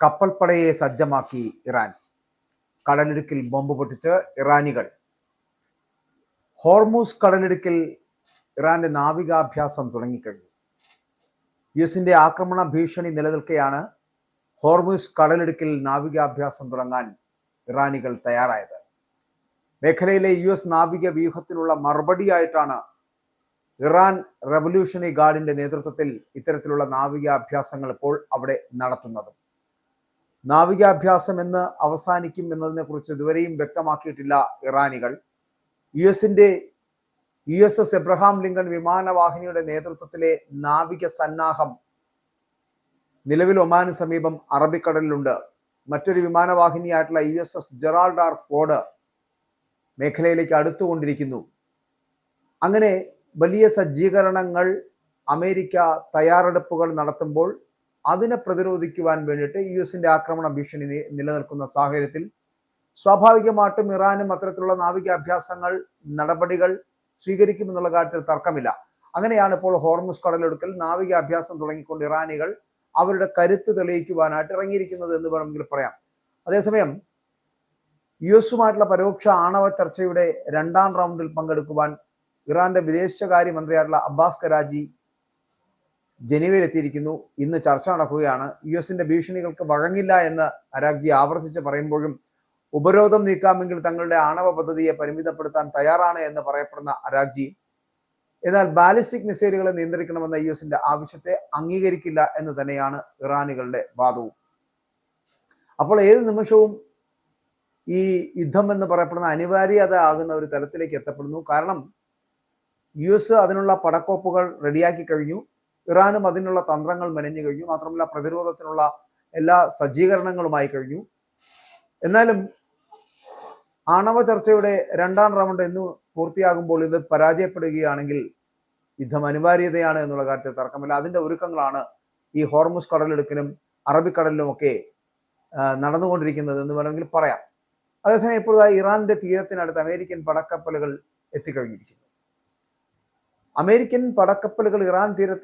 കപ്പൽപ്പടയെ സജ്ജമാക്കി ഇറാൻ. കടലിടുക്കിൽ ബോംബ് പൊട്ടിച്ച് ഇറാനികൾ. ഹോർമൂസ് കടലിടുക്കിൽ ഇറാന്റെ നാവികാഭ്യാസം തുടങ്ങിക്കഴിഞ്ഞു. യുഎസിന്റെ ആക്രമണ ഭീഷണി നിലനിൽക്കെയാണ് ഹോർമൂസ് കടലിടുക്കിൽ നാവികാഭ്യാസം തുടങ്ങാൻ ഇറാനികൾ തയ്യാറായത്. മേഖലയിലെ യുഎസ് നാവിക വ്യൂഹത്തിനുള്ള മറുപടിയായിട്ടാണ് ഇറാൻ റവല്യൂഷണറി ഗാർഡിന്റെ നേതൃത്വത്തിൽ ഇത്തരത്തിലുള്ള നാവികാഭ്യാസങ്ങൾ ഇപ്പോൾ അവിടെ നടത്തുന്നത്. നാവികാഭ്യാസം എന്ന് അവസാനിക്കും എന്നതിനെ കുറിച്ച് ഇതുവരെയും വ്യക്തമാക്കിയിട്ടില്ല ഇറാനികൾ. USS എബ്രഹാം ലിങ്കൺ വിമാനവാഹിനിയുടെ നേതൃത്വത്തിലെ നാവിക സന്നാഹം നിലവിൽ ഒമാന് സമീപം അറബിക്കടലിലുണ്ട്. മറ്റൊരു വിമാനവാഹിനിയായിട്ടുള്ള USS ജെറാൾഡ് ആർ ഫോർഡ് മേഖലയിലേക്ക് അടുത്തുകൊണ്ടിരിക്കുന്നു. അങ്ങനെ വലിയ സജ്ജീകരണങ്ങൾ അമേരിക്ക തയ്യാറെടുപ്പുകൾ നടത്തുമ്പോൾ അതിനെ പ്രതിരോധിക്കുവാൻ വേണ്ടിയിട്ട് യുഎസിന്റെ ആക്രമണ ഭീഷണി നിലനിൽക്കുന്ന സാഹചര്യത്തിൽ സ്വാഭാവികമായിട്ടും ഇറാനും അത്തരത്തിലുള്ള നാവികാഭ്യാസങ്ങൾ നടപടികൾ സ്വീകരിക്കുമെന്നുള്ള കാര്യത്തിൽ തർക്കമില്ല. അങ്ങനെയാണ് ഇപ്പോൾ ഹോർമുസ് കടലിടുക്കൽ നാവികാഭ്യാസം തുടങ്ങിക്കൊണ്ട് ഇറാനികൾ അവരുടെ കരുത്ത് തെളിയിക്കുവാനായിട്ട് ഇറങ്ങിയിരിക്കുന്നത് എന്ന് വേണമെങ്കിൽ പറയാം. അതേസമയം യുഎസുമായിട്ടുള്ള പരോക്ഷ ആണവ ചർച്ചയുടെ 2ാം റൗണ്ടിൽ പങ്കെടുക്കുവാൻ ഇറാന്റെ വിദേശകാര്യമന്ത്രിയായിട്ടുള്ള അബ്ബാസ് കരാജി ജനീവയിൽ എത്തിയിരിക്കുന്നു. ഇന്ന് ചർച്ച നടക്കുകയാണ്. യുഎസിന്റെ ഭീഷണികൾക്ക് വഴങ്ങില്ല എന്ന് അരാഗ്ജി ആവർത്തിച്ച് പറയുമ്പോഴും ഉപരോധം നീക്കാമെങ്കിൽ തങ്ങളുടെ ആണവ പദ്ധതിയെ പരിമിതപ്പെടുത്താൻ തയ്യാറാണ് എന്ന് പറയപ്പെടുന്ന അരാഗ്ജി എന്നാൽ ബാലിസ്റ്റിക് മിസൈലുകളെ നിയന്ത്രിക്കണമെന്ന യുഎസിന്റെ ആവശ്യത്തെ അംഗീകരിക്കില്ല എന്ന് തന്നെയാണ് ഇറാനികളുടെ വാദവും. അപ്പോൾ ഏത് നിമിഷവും ഈ യുദ്ധം എന്ന് പറയപ്പെടുന്ന അനിവാര്യത ആകുന്ന ഒരു തലത്തിലേക്ക് എത്തപ്പെടുന്നു. കാരണം യുഎസ് അതിനുള്ള പടക്കോപ്പുകൾ റെഡിയാക്കി കഴിഞ്ഞു. ഇറാനും അതിനുള്ള തന്ത്രങ്ങൾ മെനഞ്ഞു കഴിഞ്ഞു. മാത്രമല്ല പ്രതിരോധത്തിനുള്ള എല്ലാ സജ്ജീകരണങ്ങളുമായി കഴിഞ്ഞു. എന്നാലും ആണവ ചർച്ചയുടെ 2ാം റൗണ്ട് എന്ന് പൂർത്തിയാകുമ്പോൾ ഇത് പരാജയപ്പെടുകയാണെങ്കിൽ യുദ്ധം അനിവാര്യതയാണ് എന്നുള്ള കാര്യത്തിൽ തർക്കമില്ല. അതിന്റെ ഒരുക്കങ്ങളാണ് ഈ ഹോർമുസ് കടലിടുക്കിലും അറബിക്കടലിലും ഒക്കെ നടന്നുകൊണ്ടിരിക്കുന്നത് എന്ന് വേണമെങ്കിൽ പറയാം. അതേസമയം ഇപ്പോൾ ഇറാന്റെ തീരത്തിനടുത്ത് അമേരിക്കൻ പടക്കപ്പലുകൾ എത്തിക്കഴിഞ്ഞിരിക്കുന്നു. അമേരിക്കൻ പടക്കപ്പലുകൾ ഇറാൻ തീരത്തിന്